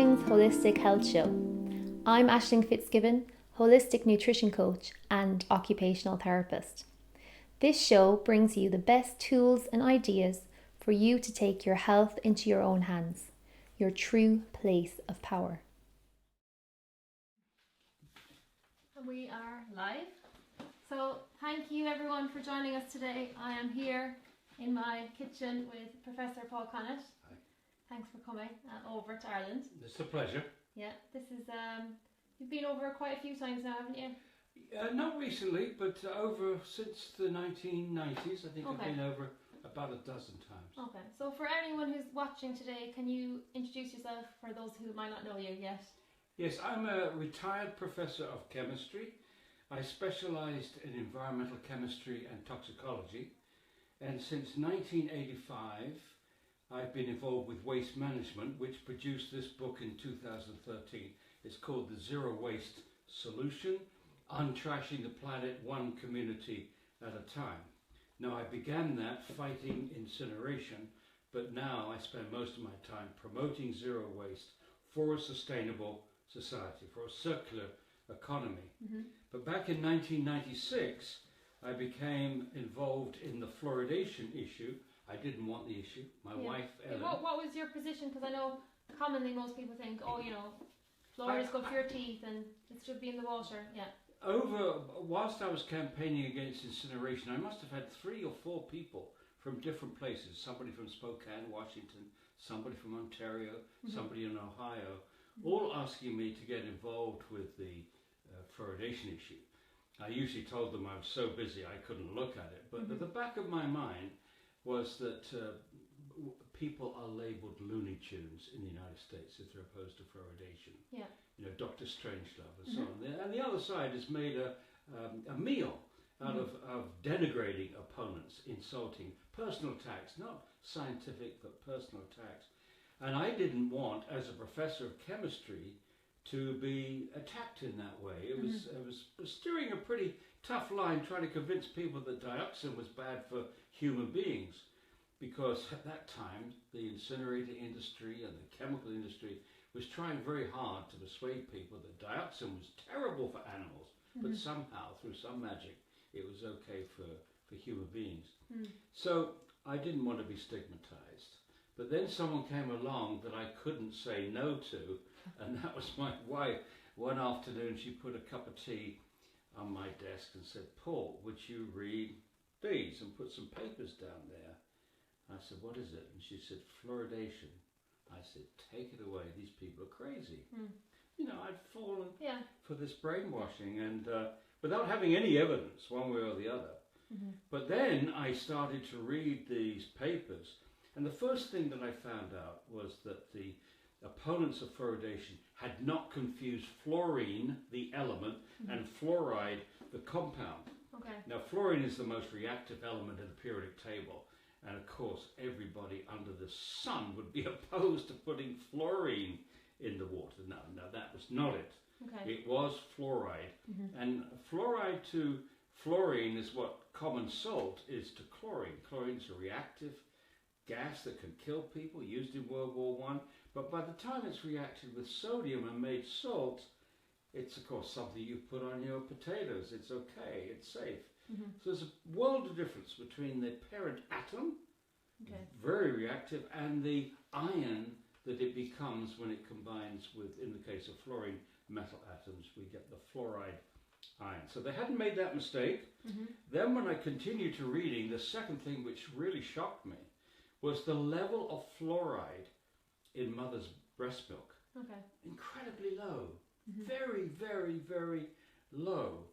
Ashling's Holistic Health Show. I'm Aisling Fitzgibbon, holistic nutrition coach and occupational therapist. This show brings you the best tools and ideas for you to take your health into your own hands, your true place of power. And we are live. So thank you everyone for joining us today. I am here in my kitchen with Professor Paul Connett. Hi. Thanks for coming over to Ireland. It's a pleasure. Yeah, this is, you've been over quite a few times now, haven't you? Not recently, but over since the 1990s. I think Okay. I've been over about a dozen times. Okay, so for anyone who's watching today, can you introduce yourself for those who might not know you yet? Yes, I'm a retired professor of chemistry. I specialised in environmental chemistry and toxicology, and since 1985 I've been involved with waste management, which produced this book in 2013. It's called The Zero Waste Solution, Untrashing the Planet One Community at a Time. Now, I began that fighting incineration, but now I spend most of my time promoting zero waste for a sustainable society, for a circular economy. Mm-hmm. But back in 1996, I became involved in the fluoridation issue. I didn't want the issue. My wife, Ellen... What was your position? Because I know commonly most people think, fluoride is good for your teeth and it should be in the water. Yeah. Whilst I was campaigning against incineration, I must have had 3 or 4 people from different places. Somebody from Spokane, Washington, somebody from Ontario, Mm-hmm. somebody in Ohio, all asking me to get involved with the fluoridation issue. I usually told them I was so busy I couldn't look at it, but Mm-hmm. at the back of my mind was that people are labelled Looney Tunes in the United States if they're opposed to fluoridation. Yeah. You know, Dr. Strangelove and so Mm-hmm. on. And the other side has made a meal out Mm-hmm. of denigrating opponents, insulting, personal attacks, not scientific but personal attacks. And I didn't want, as a professor of chemistry, to be attacked in that way. It was steering a pretty tough line trying to convince people that dioxin was bad for human beings, because at that time the incinerator industry and the chemical industry was trying very hard to persuade people that dioxin was terrible for animals, but somehow, through some magic, it was okay for human beings. So I didn't want to be stigmatized. But then someone came along that I couldn't say no to, and that was my wife. One afternoon she put a cup of tea on my desk and said, "Paul, would you read these?" and put some papers down there. I said, "What is it?" And she said, "Fluoridation." I said, "Take it away, these people are crazy." You know, I'd fallen for this brainwashing, and without having any evidence one way or the other. But then I started to read these papers, and the first thing that I found out was that the opponents of fluoridation had not confused fluorine, the element, and fluoride, the compound. Okay. Now, fluorine is the most reactive element in the periodic table, and of course everybody under the sun would be opposed to putting fluorine in the water. No, that was not it. Okay. It was fluoride, and fluoride to fluorine is what common salt is to chlorine. Chlorine is a reactive gas that can kill people, used in World War I, but by the time it's reacted with sodium and made salt, it's of course something you put on your potatoes. It's okay, it's safe. So there's a world of difference between the parent atom, very reactive, and the ion that it becomes when it combines with, in the case of fluorine, metal atoms. We get the fluoride ion. So they hadn't made that mistake. Then when I continued to reading, the second thing which really shocked me was the level of fluoride in mother's breast milk. Okay. Incredibly low. Very, very, very low.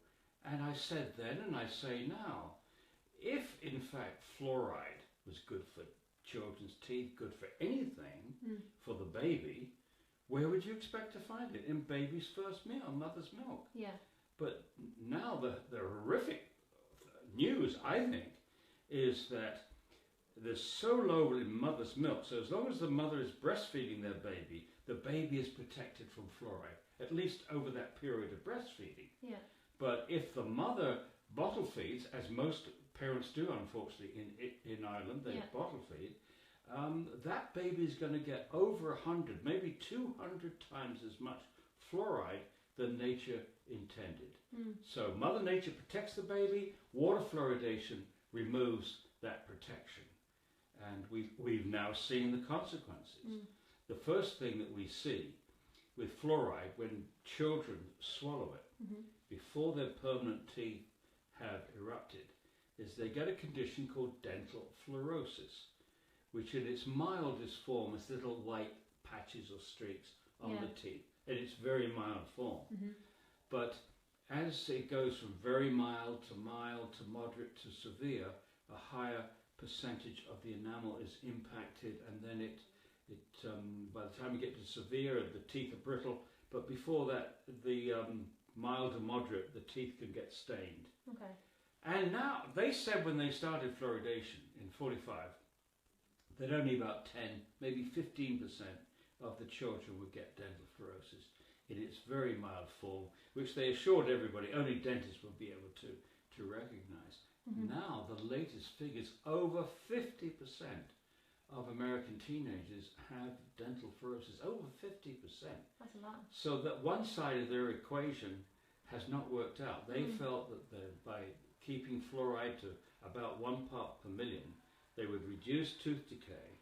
And I said then, and I say now, if in fact fluoride was good for children's teeth, good for anything, for the baby, where would you expect to find it? In baby's first meal, mother's milk. Yeah. But now the horrific news, I think, is that there's so low in mother's milk, so as long as the mother is breastfeeding their baby, the baby is protected from fluoride, at least over that period of breastfeeding. Yeah. But if the mother bottle feeds, as most parents do unfortunately in Ireland, they bottle feed, that baby is going to get over 100, maybe 200 times as much fluoride than nature intended. So Mother Nature protects the baby, water fluoridation removes that protection. And we've now seen the consequences. The first thing that we see with fluoride when children swallow it, before their permanent teeth have erupted, is they get a condition called dental fluorosis, which in its mildest form is little white patches or streaks on the teeth. In its very mild form. But as it goes from very mild to moderate to severe, a higher percentage of the enamel is impacted, and then it by the time you get to severe, the teeth are brittle. But before that, the mild to moderate, the teeth can get stained. Okay. And now, they said when they started fluoridation in 45, that only about 10, maybe 15% of the children would get dental fluorosis in its very mild form, which they assured everybody only dentists would be able to recognize. Now, the latest figures, over 50% of American teenagers have dental fluorosis, over 50%. That's a lot. So that one side of their equation has not worked out. They felt that by keeping fluoride to about 1 part per million, they would reduce tooth decay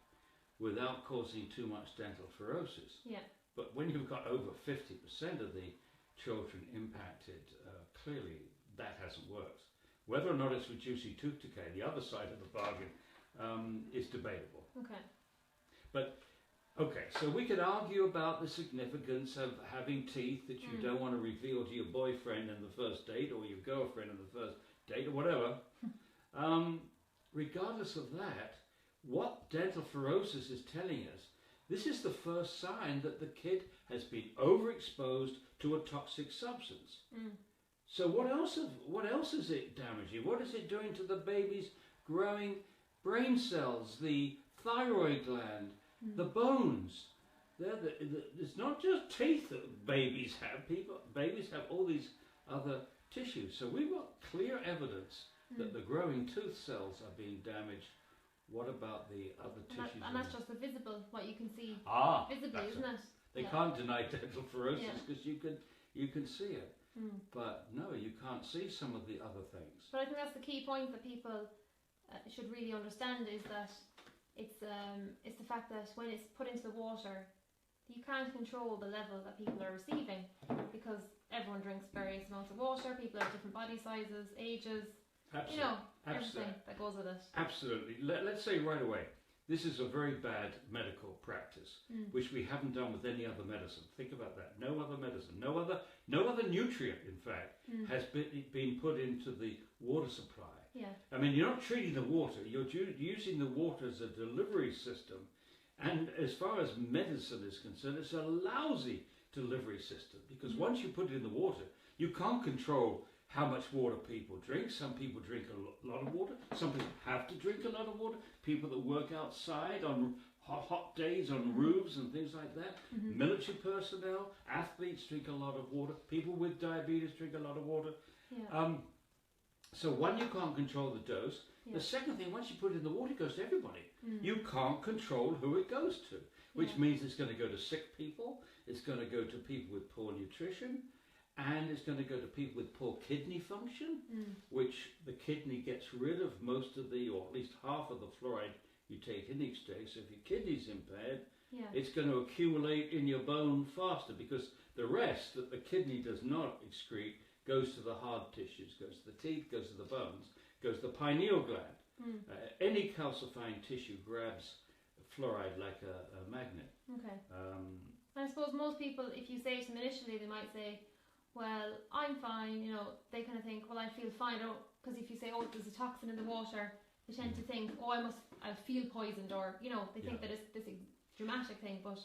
without causing too much dental fluorosis. Yeah. But when you've got over 50% of the children impacted, clearly that hasn't worked. Whether or not it's reducing tooth decay, the other side of the bargain, is debatable. Okay. But, okay, so we could argue about the significance of having teeth that you don't want to reveal to your boyfriend on the first date or your girlfriend on the first date or whatever. Regardless of that, what dental fluorosis is telling us, this is the first sign that the kid has been overexposed to a toxic substance. So what else is it damaging? What is it doing to the baby's growing brain cells, the thyroid gland, the bones? It's not just teeth that babies have. Babies have all these other tissues. So we've got clear evidence that the growing tooth cells are being damaged. What about the other tissues? And that's just the visible, what you can see visibly, isn't it? They can't deny dental fluorosis because you can see it. But no, you can't see some of the other things. But I think that's the key point that people should really understand, is that it's the fact that when it's put into the water, you can't control the level that people are receiving, because everyone drinks various amounts of water, people have different body sizes, ages, everything that goes with it. Absolutely. Let's say right away, this is a very bad medical practice, which we haven't done with any other medicine. Think about that. No other medicine, no other nutrient, in fact, has been put into the water supply. Yeah. I mean, you're not treating the water, you're using the water as a delivery system. And as far as medicine is concerned, it's a lousy delivery system, because once you put it in the water, you can't control how much water people drink. Some people drink a lot of water. Some people have to drink a lot of water. People that work outside on hot days on roofs and things like that. Military personnel, athletes drink a lot of water. People with diabetes drink a lot of water. Yeah. So one, you can't control the dose. Yeah. The second thing, once you put it in the water, it goes to everybody. You can't control who it goes to, which means it's going to go to sick people, it's going to go to people with poor nutrition, and it's going to go to people with poor kidney function, which the kidney gets rid of most of the, or at least half of the fluoride you take in each day. So if your kidney's impaired, it's going to accumulate in your bone faster, because the rest that the kidney does not excrete goes to the hard tissues, goes to the teeth, goes to the bones, goes to the pineal gland. Any calcifying tissue grabs fluoride like a magnet. Okay. I suppose most people, if you say to them initially, they might say, well, I'm fine, they kind of think, well, I feel fine, because if you say, oh, there's a toxin in the water, they tend to think, oh, I feel poisoned, or, they think that it's this dramatic thing. But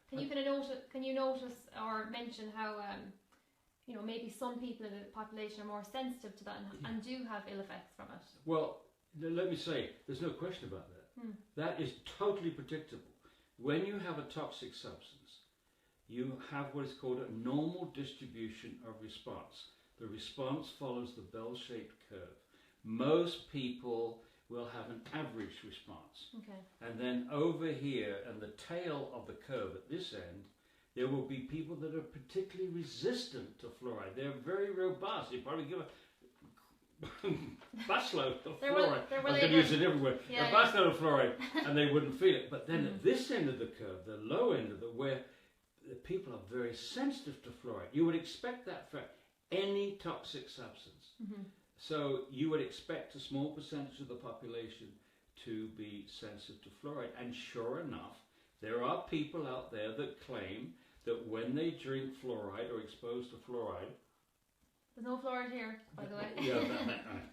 can you notice or mention how, maybe some people in the population are more sensitive to that and do have ill effects from it? Well, let me say, there's no question about that. That is totally predictable. When you have a toxic substance, you have what is called a normal distribution of response. The response follows the bell-shaped curve. Most people will have an average response. Okay. And then over here, and the tail of the curve at this end, there will be people that are particularly resistant to fluoride. They're very robust. You probably give a busload of fluoride. I was going to use it everywhere. Yeah, a busload of fluoride, and they wouldn't feel it. But then at this end of the curve, the low end of where the people are very sensitive to fluoride, you would expect that for any toxic substance. So you would expect a small percentage of the population to be sensitive to fluoride. And sure enough, there are people out there that claim that when they drink fluoride or exposed to fluoride, there's no fluoride here, by the way. Yeah,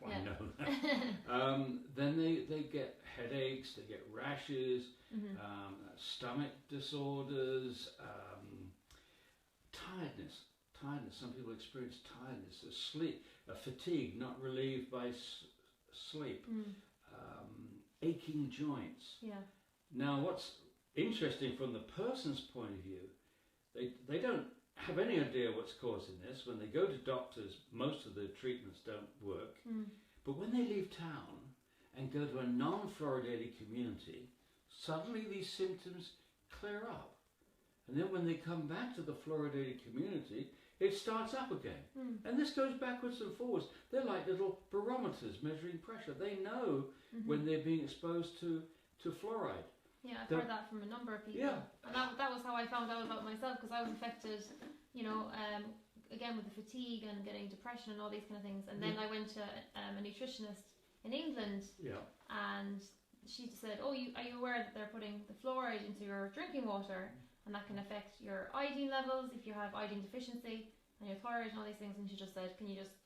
I know that. Then they get headaches, they get rashes, stomach disorders, tiredness. Some people experience tiredness, fatigue not relieved by sleep, aching joints. Yeah. Now, what's interesting from the person's point of view, they don't have any idea what's causing this. When they go to doctors, most of the treatments don't work. But when they leave town and go to a non-fluoridated community, suddenly these symptoms clear up. And then when they come back to the fluoridated community, it starts up again. And this goes backwards and forwards. They're like little barometers measuring pressure. They know when they're being exposed to fluoride. Yeah, I've heard that from a number of people. Yeah. And that was how I found out about myself, because I was affected, again with the fatigue and getting depression and all these kind of things. And then I went to a nutritionist in England, and she said, are you aware that they're putting the fluoride into your drinking water, and that can affect your iodine levels if you have iodine deficiency and your thyroid and all these things. And she just said, can you just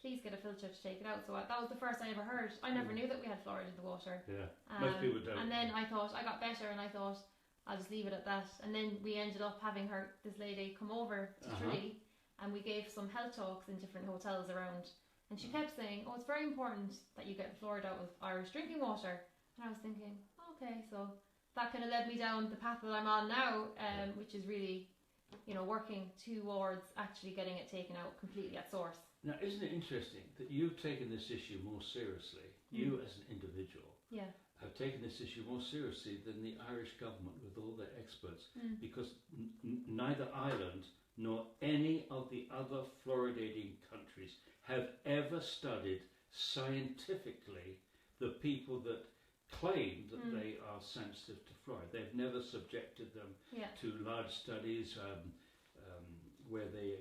please get a filter to take it out? So that was the first I ever heard. I never knew that we had fluoride in the water. Yeah, most people don't. And then I thought, I got better, and I thought, I'll just leave it at that. And then we ended up having this lady come over to Tralee, and we gave some health talks in different hotels around. And she kept saying, it's very important that you get fluoride out of Irish drinking water. And I was thinking, okay, so that kind of led me down the path that I'm on now, which is really, working towards actually getting it taken out completely at source. Now, isn't it interesting that you've taken this issue more seriously, you as an individual, have taken this issue more seriously than the Irish government with all their experts, because neither Ireland nor any of the other fluoridating countries have ever studied scientifically the people that claim that they are sensitive to fluoride. They've never subjected them to large studies where they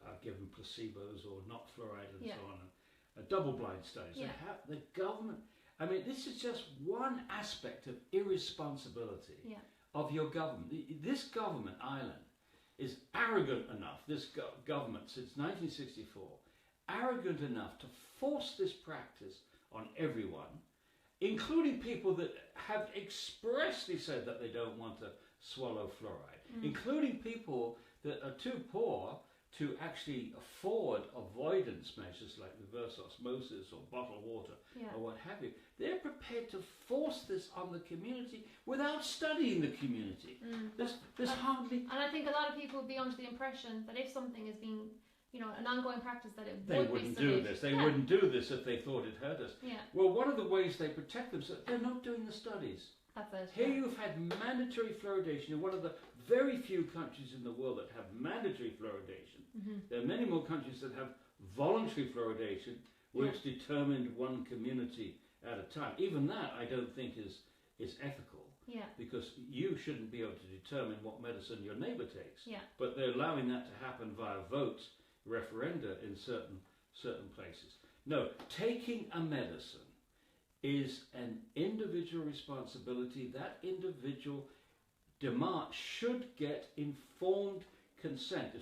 are given placebos or not fluoride and so on. Double-blind studies. They have the government. I mean, this is just one aspect of irresponsibility of your government. This government, Ireland, is arrogant enough, this government since 1964, arrogant enough to force this practice on everyone, including people that have expressly said that they don't want to swallow fluoride, including people that are too poor to actually afford avoidance measures like reverse osmosis or bottled water or what have you. They're prepared to force this on the community without studying the community. There's hardly... And I think a lot of people would be under the impression that if something is being, an ongoing practice, that it they would wouldn't be studied. do this. They wouldn't do this if they thought it hurt us. Well, one of the ways they protect themselves, they're not doing the studies. That's it. Here you've had mandatory fluoridation in one of the very few countries in the world that have mandatory fluoridation. There are many more countries that have voluntary fluoridation, where it's determined one community at a time. Even that, I don't think is ethical. Because you shouldn't be able to determine what medicine your neighbour takes. But they're allowing that to happen via votes, referenda in certain places. No, taking a medicine is an individual responsibility. That individual should get informed consent.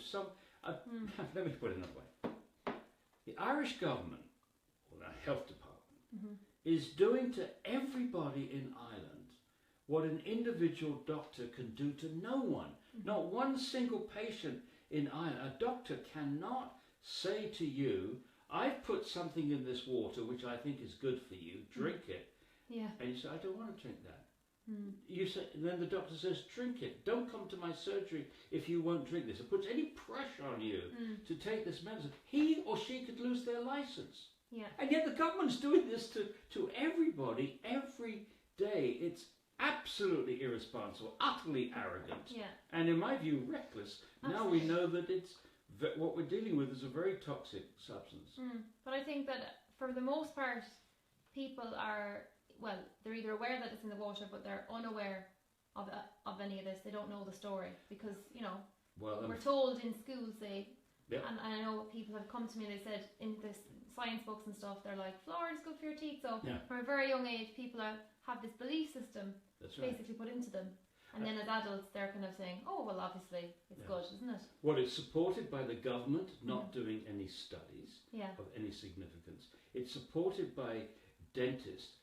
Let me put it another way. The Irish government, or the health department, is doing to everybody in Ireland what an individual doctor can do to no one. Not one single patient in Ireland. A doctor cannot say to you, I've put something in this water which I think is good for you, drink it. And you say, I don't want to drink that. You say, and then the doctor says, drink it. Don't come to my surgery if you won't drink this. It puts any pressure on you to take this medicine. He or she could lose their license. Yeah. And yet the government's doing this to everybody every day. It's absolutely irresponsible, utterly arrogant, Yeah. and in my view, reckless. Now we know that what we're dealing with is a very toxic substance. But I think that for the most part, people are, well, they're either aware that it's in the water, but they're unaware of any of this. They don't know the story because, you know, we're told in schools, and I know people have come to me and they said in this science books and stuff, they're like, fluoride is good for your teeth. So from a very young age, people have this belief system basically put into them. And then as adults, they're kind of saying, oh, well, obviously it's good, isn't it? Well, it's supported by the government not doing any studies of any significance. It's supported by dentists.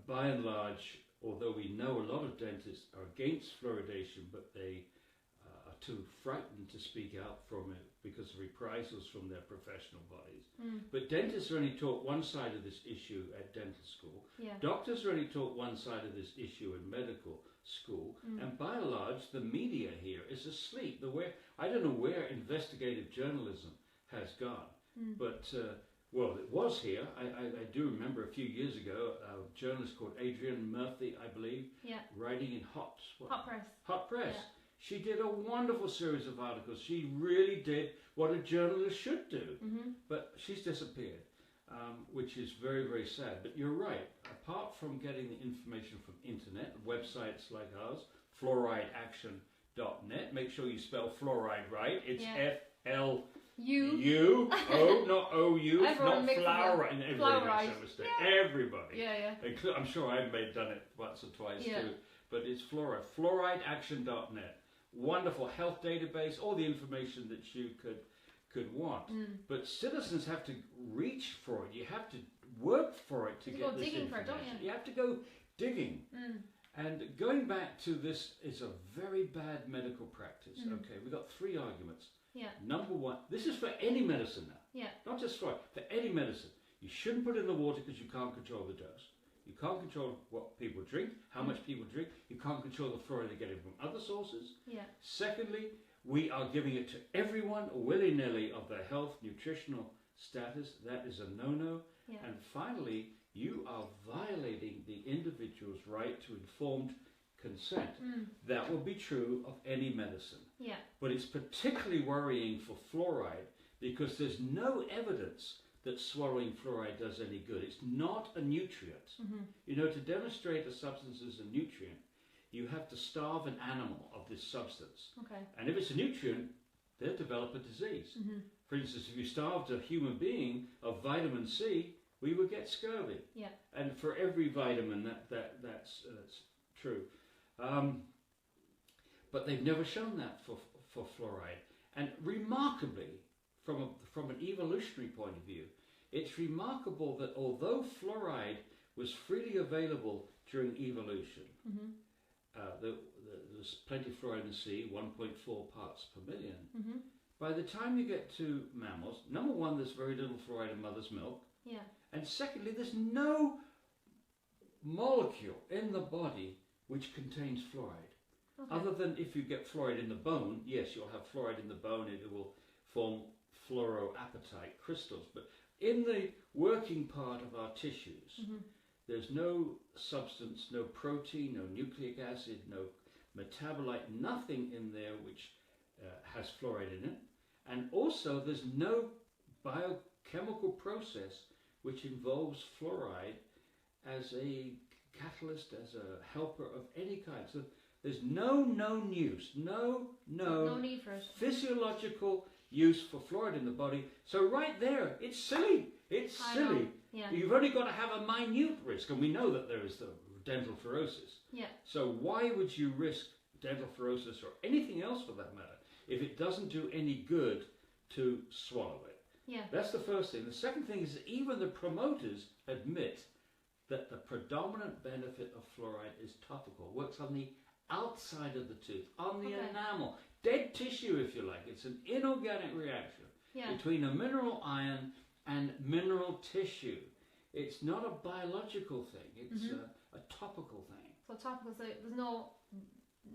By and large, although we know a lot of dentists are against fluoridation, but they are too frightened to speak out from it because of reprisals from their professional bodies. But dentists are only taught one side of this issue at dental school. Doctors are only taught one side of this issue in medical school. And by and large, the media here is asleep. I don't know where investigative journalism has gone, but well, it was here. I do remember a few years ago, a journalist called Adrienne Murphy, I believe, writing in Hot Press. Yeah. She did a wonderful series of articles. She really did what a journalist should do. But she's disappeared, which is very, very sad. But you're right. Apart from getting the information from internet, websites like ours, fluorideaction.net, make sure you spell fluoride right. It's F-L... U, O, not O-U, not flour. And everybody makes that mistake. Everybody. Yeah. I'm sure I've done it once or twice too. But it's fluoride. Fluorideaction.net. Wonderful health database, all the information that you could want. But citizens have to reach for it. You have to work for it to get this information. For it, don't you? You have to go digging. And going back to this is a very bad medical practice. Okay, we've got three arguments. Number one, this is for any medicine now. Not just fluoride, for any medicine. You shouldn't put it in the water because you can't control the dose. You can't control what people drink, how much people drink. You can't control the fluoride they're getting from other sources. Secondly, we are giving it to everyone willy-nilly of their health, nutritional status. That is a no-no. And finally, you are violating the individual's right to informed consent. That will be true of any medicine. But it's particularly worrying for fluoride because there's no evidence that swallowing fluoride does any good. It's not a nutrient. You know, to demonstrate a substance is a nutrient, you have to starve an animal of this substance. And if it's a nutrient, they'll develop a disease. For instance, if you starved a human being of vitamin C, we would get scurvy. And for every vitamin, that's true. But they've never shown that for fluoride. And remarkably, from an evolutionary point of view, it's remarkable that although fluoride was freely available during evolution, there's plenty of fluoride in the sea, 1.4 parts per million. By the time you get to mammals, number one, there's very little fluoride in mother's milk. And secondly, there's no molecule in the body which contains fluoride. Other than if you get fluoride in the bone, yes, you'll have fluoride in the bone, it will form fluoroapatite crystals. But in the working part of our tissues, there's no substance, no protein, no nucleic acid, no metabolite, nothing in there which has fluoride in it. And also there's no biochemical process which involves fluoride as a catalyst, as a helper of any kind. So there's no known use, no need for it. Physiological use for fluoride in the body. So right there, it's silly. It's silly. You've only got to have a minute risk, and we know that there is the dental fluorosis. So why would you risk dental fluorosis or anything else for that matter if it doesn't do any good to swallow it? That's the first thing. The second thing is that even the promoters admit that the predominant benefit of fluoride is topical. Works on the outside of the tooth, on the enamel, dead tissue if you like. It's an inorganic reaction between a mineral ion and mineral tissue. It's not a biological thing, it's a topical thing. So topical, so there's no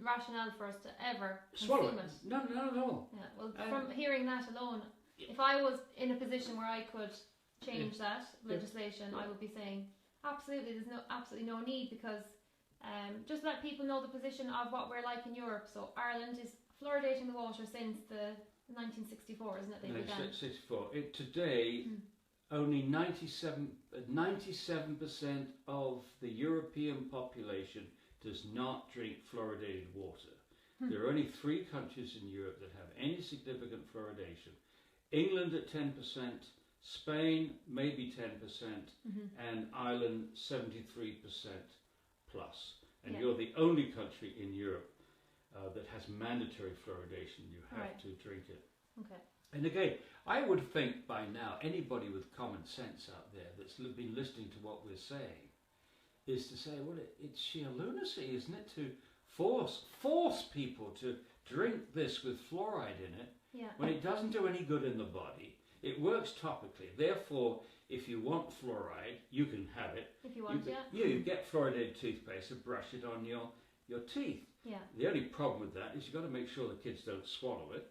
rationale for us to ever swallow consume it. No, not at all. Well, from hearing that alone, if I was in a position where I could change that legislation, I would be saying absolutely. There's absolutely no need, because just let people know the position of what we're like in Europe. So Ireland is fluoridating the water since the 1964, isn't it? They began. 1964. Today, only 97% of the European population does not drink fluoridated water. There are only 3 countries in Europe that have any significant fluoridation. England at 10%, Spain maybe 10%, and Ireland 73% plus. And you're the only country in Europe that has mandatory fluoridation. You have to drink it. Okay. And again, I would think by now anybody with common sense out there that's been listening to what we're saying is to say, well, it's sheer lunacy, isn't it, to force people to drink this with fluoride in it when it doesn't do any good in the body. It works topically. Therefore, if you want fluoride, you can have it. If you want, you get fluoridated toothpaste and brush it on your teeth. Yeah. The only problem with that is you've got to make sure the kids don't swallow it.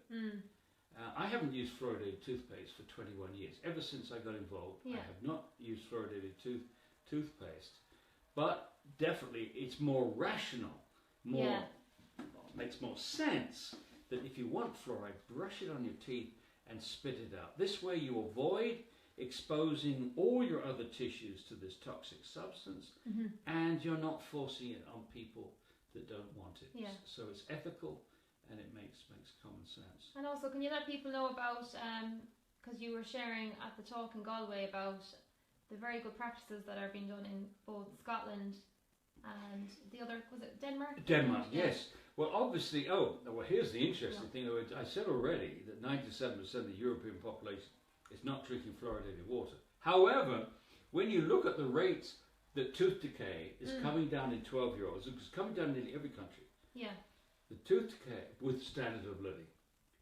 I haven't used fluoridated toothpaste for 21 years. Ever since I got involved, I have not used fluoridated toothpaste. But definitely it's more rational, makes more sense that if you want fluoride, brush it on your teeth and spit it out. This way you avoid exposing all your other tissues to this toxic substance, and you're not forcing it on people that don't want it. So it's ethical and it makes common sense. And also, can you let people know about, because you were sharing at the talk in Galway about the very good practices that are being done in both Scotland and the other, was it Denmark? Denmark, yes. Well, obviously, here's the interesting thing. I said already that 97% of the European population is not drinking fluoridated water. However, when you look at the rates that tooth decay is coming down in 12-year-olds, it's coming down in nearly every country. Yeah. The tooth decay with standard of living.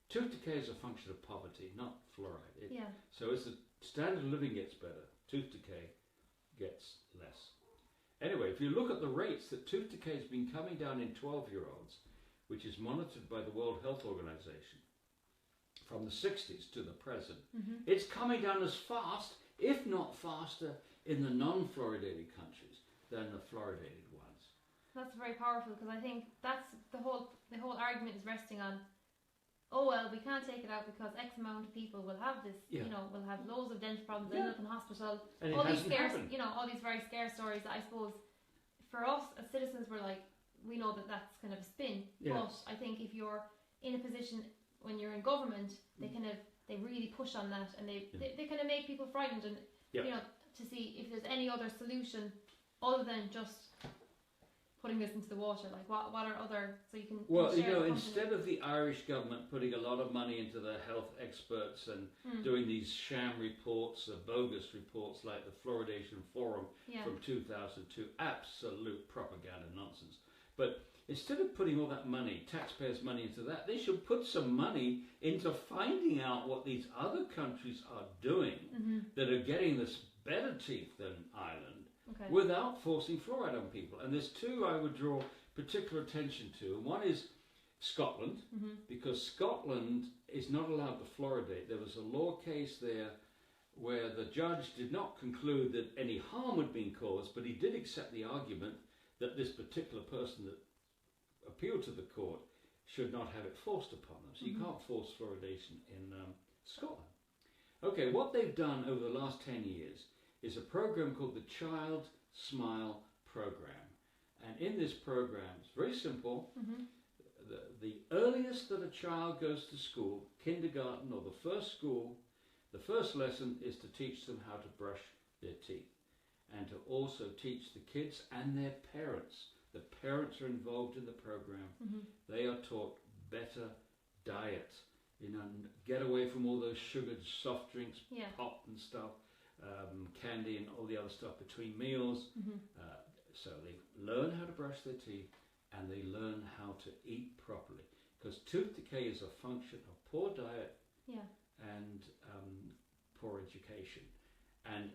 Tooth decay is a function of poverty, not fluoride. So as the standard of living gets better, tooth decay gets less. Anyway, if you look at the rates that tooth decay has been coming down in 12-year-olds, which is monitored by the World Health Organization, from the 60s to the present, it's coming down as fast, if not faster, in the non-fluoridated countries than the fluoridated ones. That's very powerful, because I think that's the whole argument is resting on, oh well, we can't take it out because X amount of people will have this, will have loads of dental problems, end up in hospital, and all these scarce, all these very scarce stories that I suppose for us as citizens we're like, we know that that's kind of a spin, but I think if you're in a position when you're in government, they really push on that, and they kind of make people frightened, and to see if there's any other solution other than just putting this into the water. Like what are other, so you can instead of the Irish government putting a lot of money into the health experts and doing these sham reports, the bogus reports like the Fluoridation Forum from 2002, absolute propaganda nonsense. But instead of putting all that money, taxpayers' money into that, they should put some money into finding out what these other countries are doing that are getting this better teeth than Ireland, without forcing fluoride on people. And there's 2 I would draw particular attention to. One is Scotland, because Scotland is not allowed to fluoridate. There was a law case there where the judge did not conclude that any harm had been caused, but he did accept the argument that this particular person that appealed to the court should not have it forced upon them. So you can't force fluoridation in Scotland. Okay, what they've done over the last 10 years is a program called the Child Smile Program. And in this program, it's very simple. The earliest that a child goes to school, kindergarten or the first lesson is to teach them how to brush their teeth, and to also teach the kids and their parents. The parents are involved in the program. They are taught better diet, get away from all those sugared soft drinks, pop and stuff, candy and all the other stuff between meals. So they learn how to brush their teeth, and they learn how to eat properly. Because tooth decay is a function of poor diet and poor education. And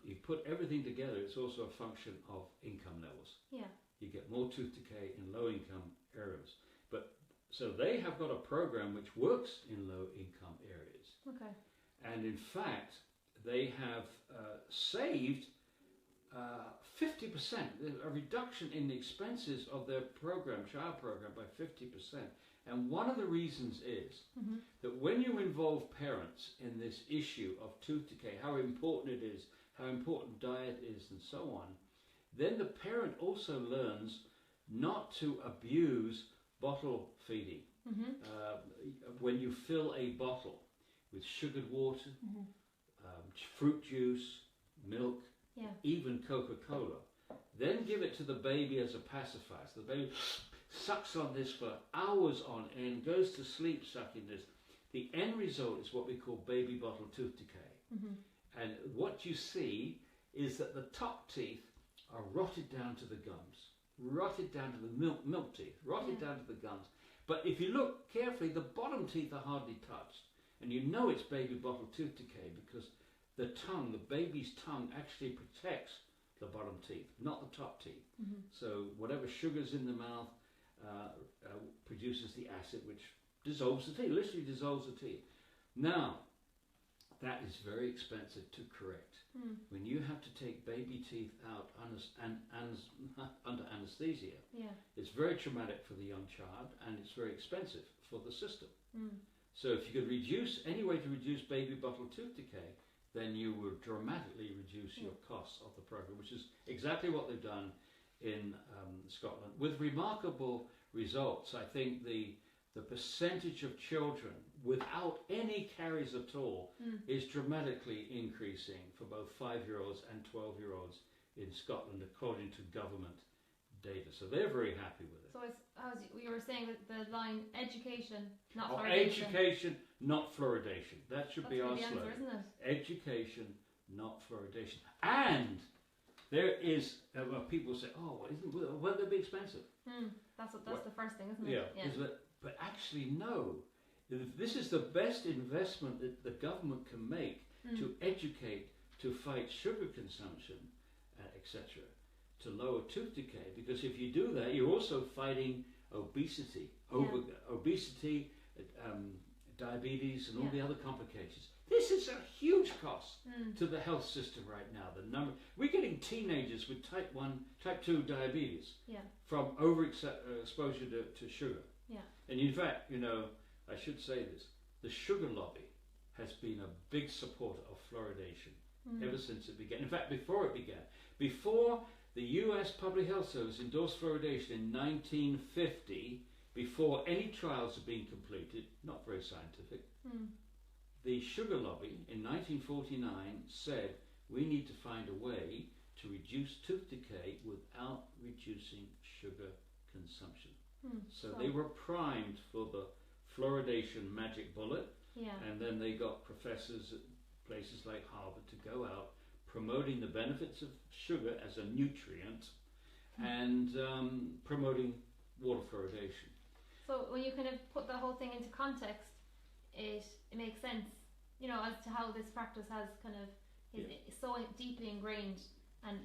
you put everything together, it's also a function of income levels. You get more tooth decay in low income areas. So they have got a program which works in low income areas. And in fact, they have saved 50%, a reduction in the expenses of their child program by 50%. And one of the reasons is that when you involve parents in this issue of tooth decay, how important it is, how important diet is, and so on, then the parent also learns not to abuse bottle feeding. When you fill a bottle with sugared water, fruit juice, milk, even Coca-Cola, then give it to the baby as a pacifier. So the baby sucks on this for hours on end, goes to sleep sucking this. The end result is what we call baby bottle tooth decay. And what you see is that the top teeth are rotted down to the gums, rotted down to the milk teeth, rotted down to the gums. But if you look carefully, the bottom teeth are hardly touched. And you know it's baby bottle tooth decay because the tongue, the baby's tongue, actually protects the bottom teeth, not the top teeth. So whatever sugar's in the mouth produces the acid which dissolves the teeth, literally dissolves the teeth. Now, that is very expensive to correct. When you have to take baby teeth out under anesthesia, it's very traumatic for the young child and it's very expensive for the system. So if you could reduce, any way to reduce baby bottle tooth decay, then you will dramatically reduce your costs of the program, which is exactly what they've done in Scotland, with remarkable results. I think the percentage of children without any caries at all is dramatically increasing for both 5-year-olds and 12-year-olds in Scotland, according to government data. So they're very happy with it. So it's, as you were saying, that the line education, not fluoridation. Education, not fluoridation. That should be our slogan. Answer, isn't it? Education, not fluoridation. And there is, people say, oh, won't they be expensive? That's the first thing, isn't it? Yeah. But actually, no. This is the best investment that the government can make to educate, to fight sugar consumption, etc., to lower tooth decay. Because if you do that, you're also fighting obesity, obesity, diabetes, and all the other complications. This is a huge cost to the health system right now. We're getting teenagers with type 2 diabetes from overexposure to sugar. And in fact, I should say this, the sugar lobby has been a big supporter of fluoridation ever since it began. In fact, before it began, before the US Public Health Service endorsed fluoridation in 1950, before any trials had been completed, not very scientific, the sugar lobby in 1949 said we need to find a way to reduce tooth decay without reducing sugar consumption. So they were primed for the fluoridation magic bullet, and then they got professors at places like Harvard to go out promoting the benefits of sugar as a nutrient and promoting water fluoridation. So when you kind of put the whole thing into context, it makes sense, as to how this practice has kind of is so deeply ingrained and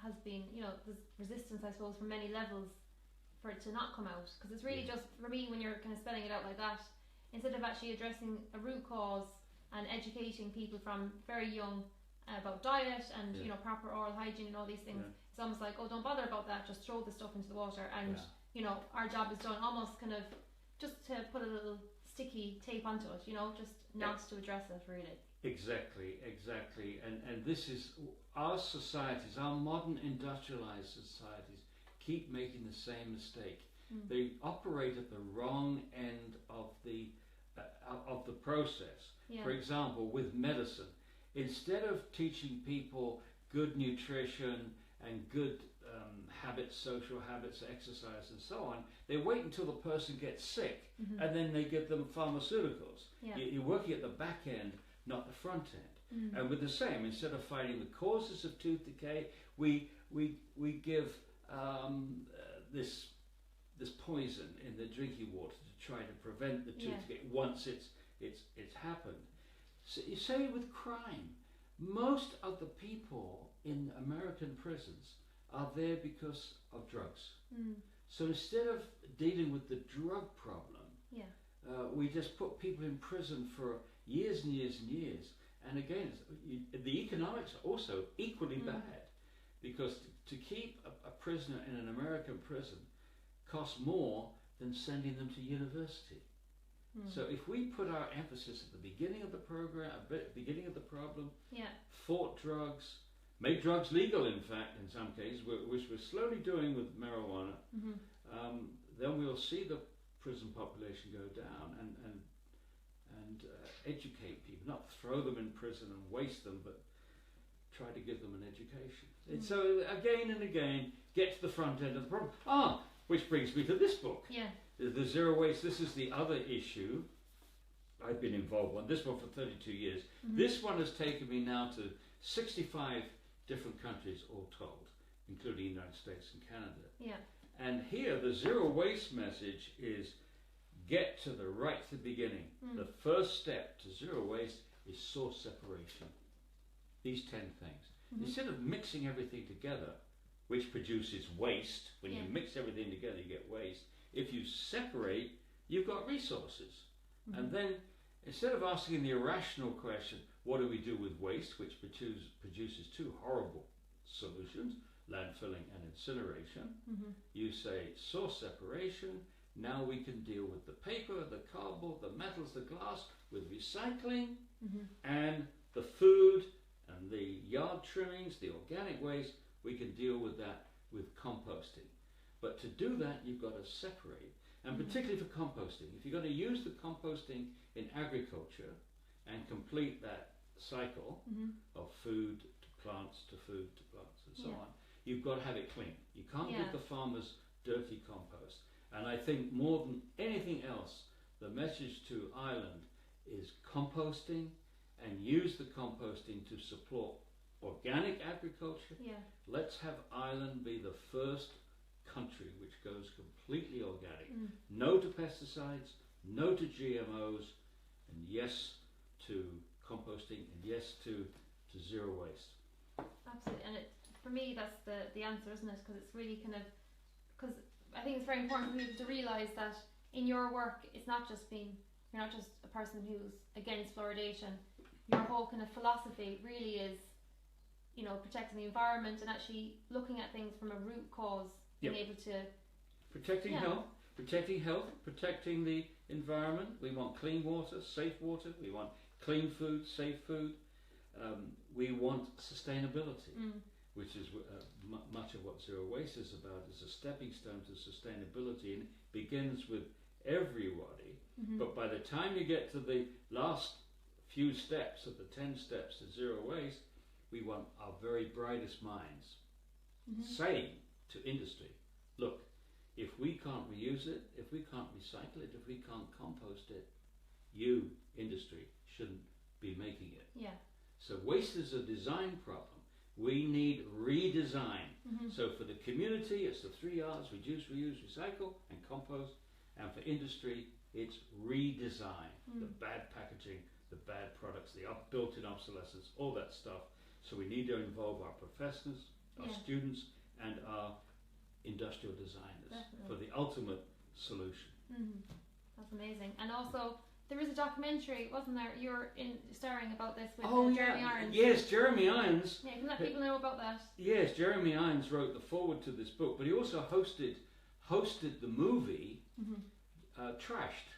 has been, there's resistance, I suppose, from many levels for it to not come out, because it's really just, for me, when you're kind of spelling it out like that, instead of actually addressing a root cause and educating people from very young about diet and proper oral hygiene and all these things, it's almost like, oh, don't bother about that, just throw the stuff into the water and our job is done, almost kind of just to put a little sticky tape onto it, just not to address it really. Exactly. And this is our societies, our modern industrialized societies keep making the same mistake. They operate at the wrong end of the process. For example, with medicine, instead of teaching people good nutrition and good habits, social habits, exercise and so on, they wait until the person gets sick and then they give them pharmaceuticals. You're working at the back end, not the front end. And with the same, instead of fighting the causes of tooth decay, we give this poison in the drinking water to try to prevent the tooth decay once it's happened. So you say with crime, most of the people in American prisons are there because of drugs. So instead of dealing with the drug problem, we just put people in prison for years and years and years, And again, the economics are also equally bad, because to keep a prisoner in an American prison costs more than sending them to university. So if we put our emphasis at the beginning of the program, beginning of the problem, fought drugs, made drugs legal, in fact, in some cases, which we're slowly doing with marijuana, then we'll see the prison population go down and educate people, not throw them in prison and waste them, but try to give them an education. And so again and again, get to the front end of the problem. Which brings me to this book. The zero waste. This is the other issue I've been involved with. This one for 32 years. This one has taken me now to 65 different countries, all told, including the United States and Canada. And here, the zero waste message is get to the right to the beginning. The first step to zero waste is source separation. These 10 things. Instead of mixing everything together, which produces waste, when you mix everything together, you get waste. If you separate, you've got resources. And then, instead of asking the irrational question, what do we do with waste, which produces two horrible solutions, landfilling and incineration, you say source separation. Now we can deal with the paper, the cardboard, the metals, the glass, with recycling, and the food and the yard trimmings, the organic waste, we can deal with that with composting. But to do that, you've got to separate, and particularly for composting. If you're going to use the composting in agriculture and complete that cycle of food to plants to food to plants and so on, you've got to have it clean. You can't give the farmers dirty compost. And I think more than anything else, the message to Ireland is composting, and use the composting to support organic agriculture. Let's have Ireland be the first country which goes completely organic. No to pesticides, no to GMOs, and yes to composting, and yes to zero waste. Absolutely, and for me that's the answer, isn't it? Because it's really because I think it's very important for people to realise that in your work, it's not just you're not just a person who's against fluoridation. Your whole kind of philosophy really is, protecting the environment and actually looking at things from a root cause, being able to protecting health, protecting the environment. We want clean water, safe water. We want clean food, safe food. We want sustainability, which is much of what zero waste is about. Is a stepping stone to sustainability, and it begins with everybody. But by the time you get to the last few steps of the 10 steps to zero waste, we want our very brightest minds saying to industry, look, if we can't reuse it, if we can't recycle it, if we can't compost it, you, industry, shouldn't be making it. So waste is a design problem. We need redesign. So for the community, it's the 3 R's: reduce, reuse, recycle, and compost. And for industry, it's redesign. The bad packaging, the bad products, the built-in obsolescence, all that stuff. So we need to involve our professors, our students, and our industrial designers for the ultimate solution. That's amazing. And also, there was a documentary, wasn't there? You were starring about this with Jeremy Irons. Yes, Jeremy Irons. Yeah, can let people know about that? Yes, Jeremy Irons wrote the foreword to this book, but he also hosted the movie Trashed,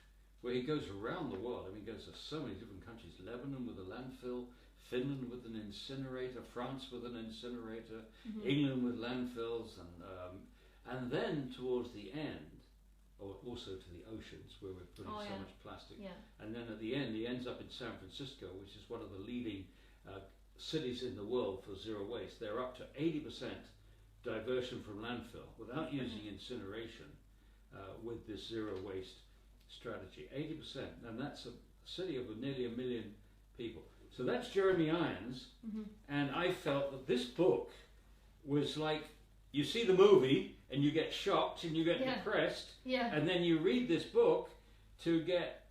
where he goes around the world. I mean, he goes to so many different countries: Lebanon with a landfill, Finland with an incinerator, France with an incinerator, England with landfills, and then towards the end, or also to the oceans where we're putting so much plastic. And then at the end, he ends up in San Francisco, which is one of the leading cities in the world for zero waste. They're up to 80% diversion from landfill without using incineration with this zero waste strategy. 80%, and that's a city of nearly 1 million people. So that's Jeremy Irons, and I felt that this book was like, you see the movie and you get shocked and you get depressed, and then you read this book to get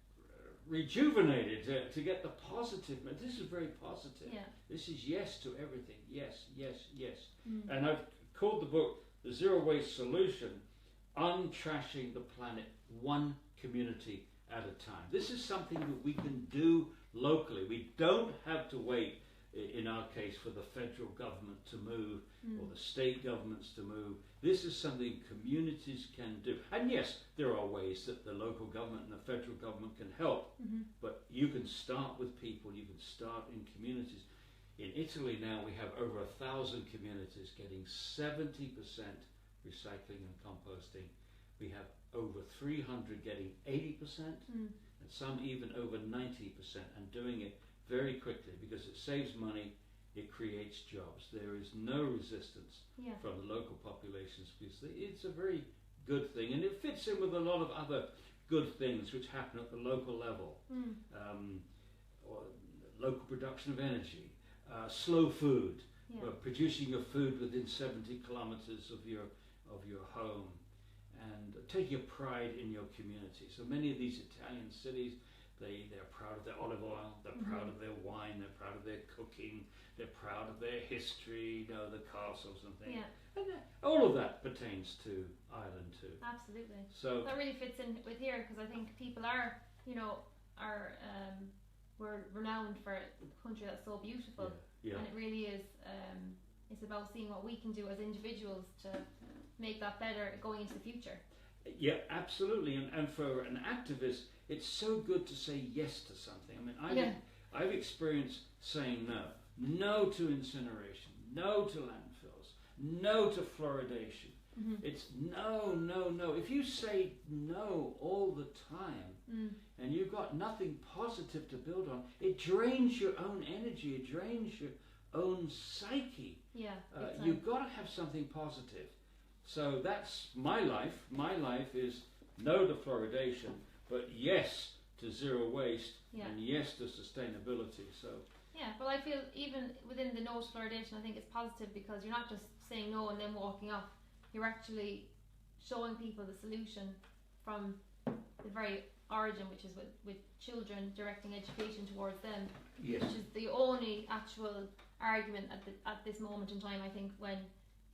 rejuvenated, to get the positive. This is very positive. This is yes to everything. Yes, yes, yes. And I've called the book The Zero Waste Solution, Untrashing the Planet One Community at a time. This is something that we can do locally. We don't have to wait, in our case, for the federal government to move or the state governments to move. This is something communities can do. And yes, there are ways that the local government and the federal government can help, but you can start with people, you can start in communities. In Italy now we have over 1,000 communities getting 70% recycling and composting. We have over 300 getting 80%, and some even over 90%, and doing it very quickly because it saves money, it creates jobs. There is no resistance from the local populations because it's a very good thing, and it fits in with a lot of other good things which happen at the local level. Or local production of energy, slow food, producing your food within 70 kilometers of your home, and taking a pride in your community. So many of these Italian cities, they're proud of their olive oil, they're proud of their wine, they're proud of their cooking, they're proud of their history, the castles and things. And all of that pertains to Ireland too. Absolutely. So that really fits in with here, because I think people are, we're renowned for a country that's so beautiful, and it really is. It's about seeing what we can do as individuals to make that better going into the future. Yeah, absolutely. And for an activist, it's so good to say yes to something. I mean, I've experienced saying no to incineration, no to landfills, no to fluoridation. It's no. If you say no all the time and you've got nothing positive to build on, it drains your own energy, it drains your own psyche. You've got to have something positive. So that's my life. My life is no to fluoridation, but yes to zero waste, and yes to sustainability. So well, I feel even within the no to fluoridation, I think it's positive because you're not just saying no and then walking off. You're actually showing people the solution from the very origin, which is with children, directing education towards them, which is the only actual argument at this moment in time. I think when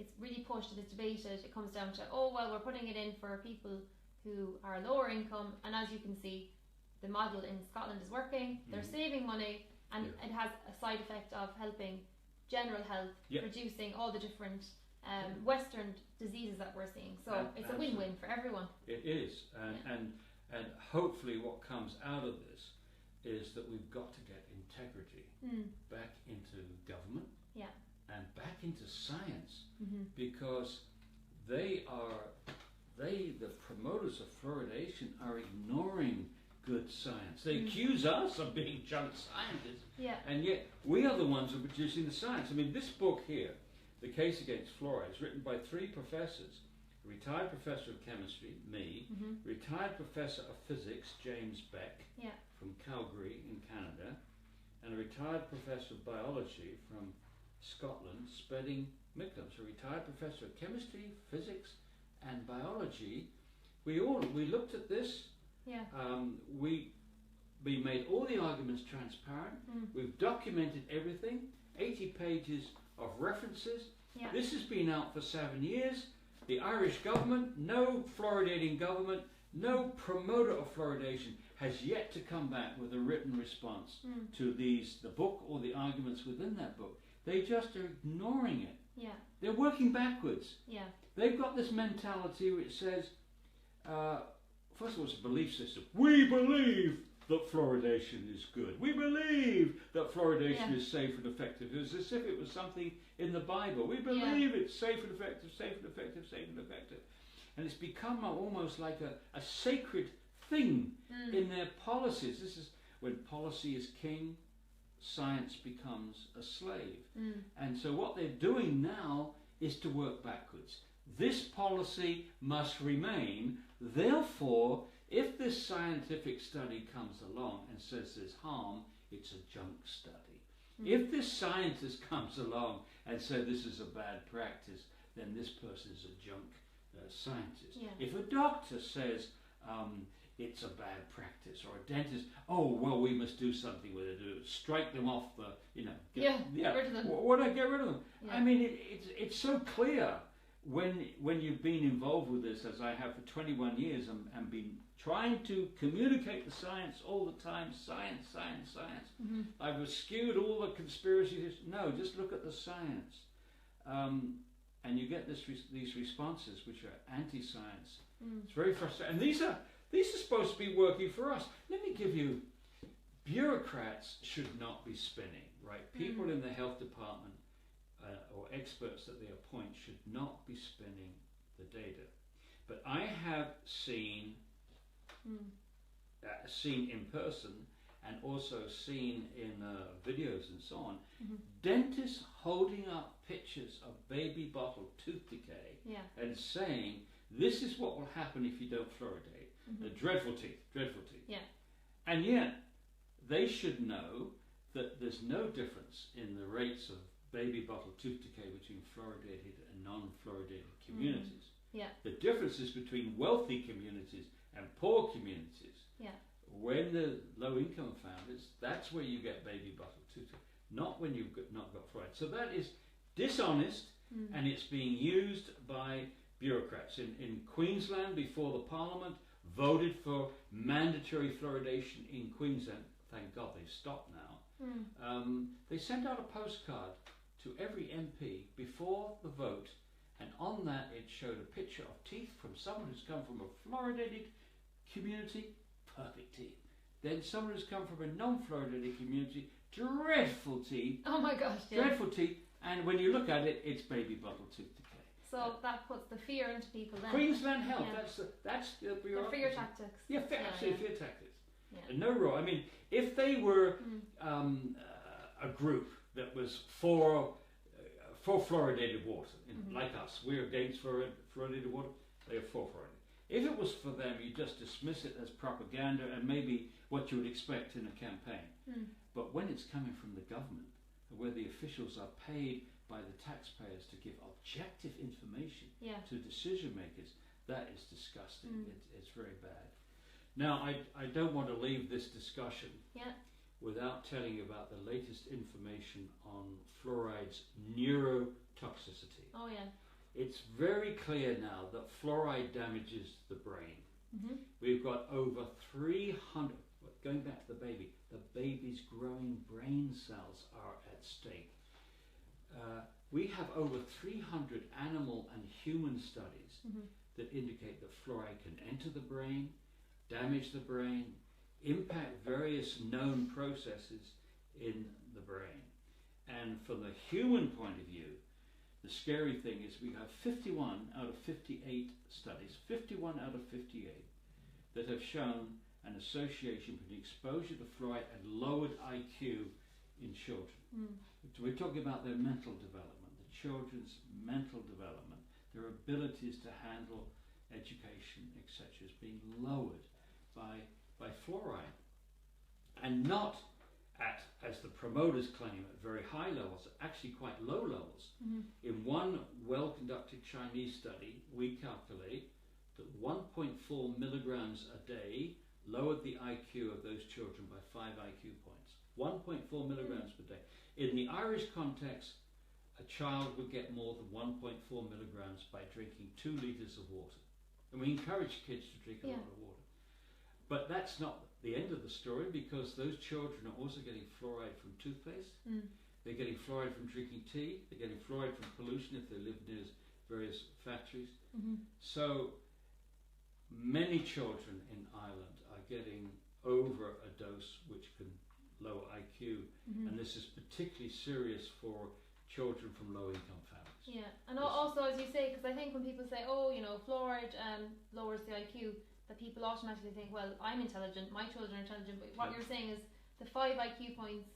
it's really pushed and it's debated, it comes down to, we're putting it in for people who are lower income, and as you can see, the model in Scotland is working, they're saving money, and it has a side effect of helping general health, reducing all the different Western diseases that we're seeing. So it's a win-win for everyone. It is, and hopefully what comes out of this is that we've got to get integrity back into government and back into science, because the promoters of fluoridation are ignoring good science. They accuse us of being junk scientists, and yet we are the ones who are producing the science. I mean, this book here, The Case Against Fluoride, is written by 3 professors: a retired professor of chemistry, me, retired professor of physics, James Beck, from Calgary in Canada, and a retired professor of biology from Scotland, Spedding Micklem. So retired professor of chemistry, physics and biology. We looked at this. We made all the arguments transparent. We've documented everything, 80 pages of references. This has been out for 7 years. The Irish government, no fluoridating government, no promoter of fluoridation has yet to come back with a written response to the book or the arguments within that book. They just are ignoring it. They're working backwards. They've got this mentality which says, first of all, it's a belief system. We believe that fluoridation is good. We believe that fluoridation is safe and effective. It's as if it was something in the Bible. We believe it's safe and effective, safe and effective, safe and effective. And it's become almost like a sacred thing in their policies. This is when policy is king, science becomes a slave. And so what they're doing now is to work backwards. This policy must remain. Therefore, if this scientific study comes along and says there's harm, it's a junk study. If this scientist comes along and says this is a bad practice, then this person is a junk scientist. If a doctor says it's a bad practice, or a dentist, we must do something with it, strike them off the, get rid of them. Get rid of them. I mean, it's so clear when you've been involved with this, as I have for 21 years and been trying to communicate the science all the time. Science, science, science. I've eschewed all the conspiracies. No, just look at the science. And you get these responses which are anti-science. It's very frustrating. And these are supposed to be working for us. Let me give you, bureaucrats should not be spinning, right? People in the health department or experts that they appoint should not be spinning the data. But I have seen in person and also seen in videos and so on, dentists holding up pictures of baby bottle tooth decay and saying, this is what will happen if you don't fluoridate. The dreadful teeth, dreadful teeth. Yeah. And yet, they should know that there's no difference in the rates of baby bottle tooth decay between fluoridated and non-fluoridated communities. Yeah. The difference is between wealthy communities and poor communities. Yeah. When the low-income families, that's where you get baby bottle tooth decay, not when you've not got fluoride. So that is dishonest, and it's being used by bureaucrats. In Queensland, before the Parliament voted for mandatory fluoridation in Queensland, thank God they've stopped now, they sent out a postcard to every MP before the vote, and on that it showed a picture of teeth from someone who's come from a fluoridated community, perfect teeth. Then someone who's come from a non-fluoridated community, dreadful teeth. Oh my gosh, dreadful teeth. And when you look at it, it's baby bottle tooth decay. So that puts the fear into people then. Queensland Health, that's the bureaucracy. Fear tactics. Yeah, absolutely fear tactics. Yeah. And no rule. I mean, if they were a group that was for fluoridated water, like us, we're against fluoridated water, they're for fluoridated. If it was for them, you just dismiss it as propaganda and maybe what you would expect in a campaign. But when it's coming from the government, where the officials are paid by the taxpayers to give objective information to decision makers, that is disgusting. It's very bad. Now, I don't want to leave this discussion without telling you about the latest information on fluoride's neurotoxicity. Oh yeah. It's very clear now that fluoride damages the brain. We've got over 300, going back to the baby's growing brain cells are at stake. We have over 300 animal and human studies that indicate that fluoride can enter the brain, damage the brain, impact various known processes in the brain. And from the human point of view, the scary thing is we have 51 out of 58 studies, 51 out of 58, that have shown an association between exposure to fluoride and lowered IQ in children. So we're talking about their mental development, the children's mental development, their abilities to handle education, etc., is being lowered by fluoride. And not at, as the promoters claim, at very high levels, actually quite low levels. In one well-conducted Chinese study, we calculate that 1.4 milligrams a day lowered the IQ of those children by 5 IQ points. 1.4 milligrams per day. In the Irish context, a child would get more than 1.4 milligrams by drinking 2 litres of water. And we encourage kids to drink a lot of water. But that's not the end of the story, because those children are also getting fluoride from toothpaste. They're getting fluoride from drinking tea. They're getting fluoride from pollution if they live near various factories. So many children in Ireland are getting over a dose which can lower IQ, and this is particularly serious for children from low-income families. Yeah, and also, as you say, because I think when people say, oh, you know, fluoride lowers the IQ, that people automatically think, well, I'm intelligent, my children are intelligent, but what you're saying is the 5 IQ points,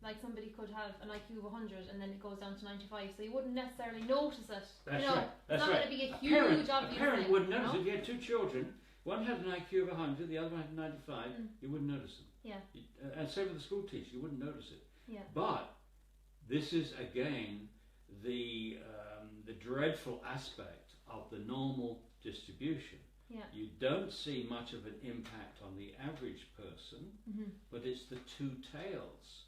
like somebody could have an IQ of 100 and then it goes down to 95, so you wouldn't necessarily notice it. That's you know, right. That's it's not going to be a huge obvious A parent thing, wouldn't notice you know? it. If you had 2 children, one had an IQ of 100, the other one had 95, you wouldn't notice them. Yeah. And same with the school teacher, you wouldn't notice it. Yeah. But this is again the dreadful aspect of the normal distribution. Yeah. You don't see much of an impact on the average person, but it's the 2 tails.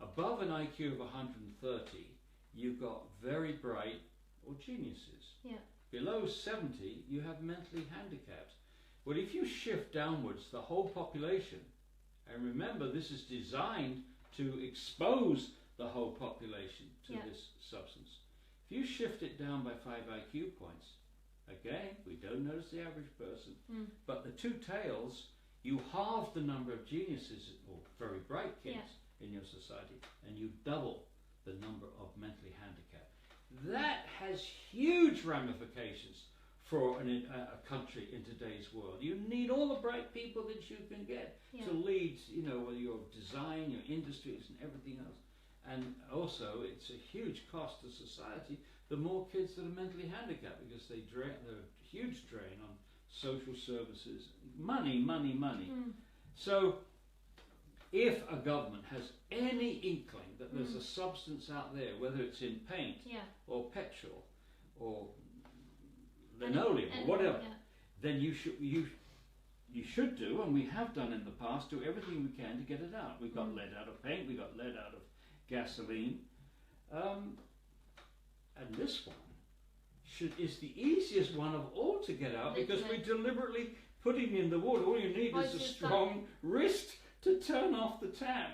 Above an IQ of 130, you've got very bright or geniuses. Yeah. Below 70, you have mentally handicapped. Well, if you shift downwards the whole population, and remember this is designed to expose the whole population to this substance. If you shift it down by 5 IQ points, again, we don't notice the average person, but the two tails, you halve the number of geniuses or very bright kids in your society, and you double the number of mentally handicapped. That has huge ramifications for a country in today's world. You need all the bright people that you can get to lead, your design, your industries and everything else. And also, it's a huge cost to society, the more kids that are mentally handicapped, because they're a huge drain on social services. Money. So, if a government has any inkling that there's a substance out there, whether it's in paint or petrol or linoleum or whatever, then you should do, and we have done in the past, do everything we can to get it out. We got lead out of paint, we got lead out of gasoline, and this one is the easiest one of all to get out, because we're deliberately putting in the water. All you need is a strong wrist to turn off the tap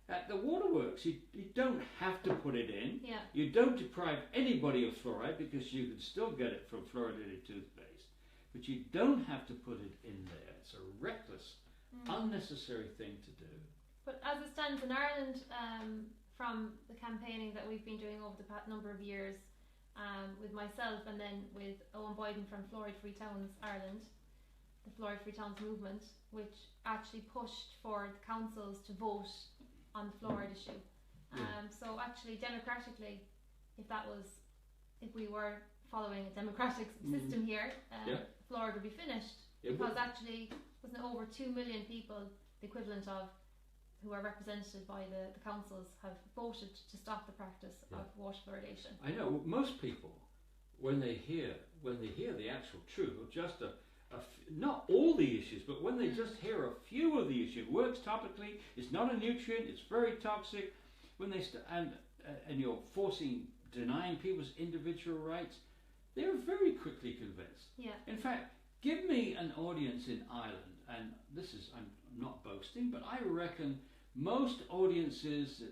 at the waterworks. You don't have to put it in. You don't deprive anybody of fluoride, because you can still get it from fluoridated toothpaste, but you don't have to put it in there. It's a reckless, unnecessary thing to do. But as it stands in Ireland, from the campaigning that we've been doing over the past number of years, with myself and then with Owen Boyden from Fluoride Free Towns Ireland, the Fluoride Free Towns movement, which actually pushed for the councils to vote on the fluoride issue. So actually, democratically, if we were following a democratic system here, fluoride would be finished, because actually, wasn't it over 2 million people, the equivalent of, who are represented by the councils, have voted to stop the practice of water fluoridation. I know most people, when they hear the actual truth, or just not all the issues, but when they just hear a few of the issues, it works topically, it's not a nutrient, it's very toxic, when they and you're denying people's individual rights, they're very quickly convinced. In fact, give me an audience in Ireland, and this is, I'm not boasting, but I reckon most audiences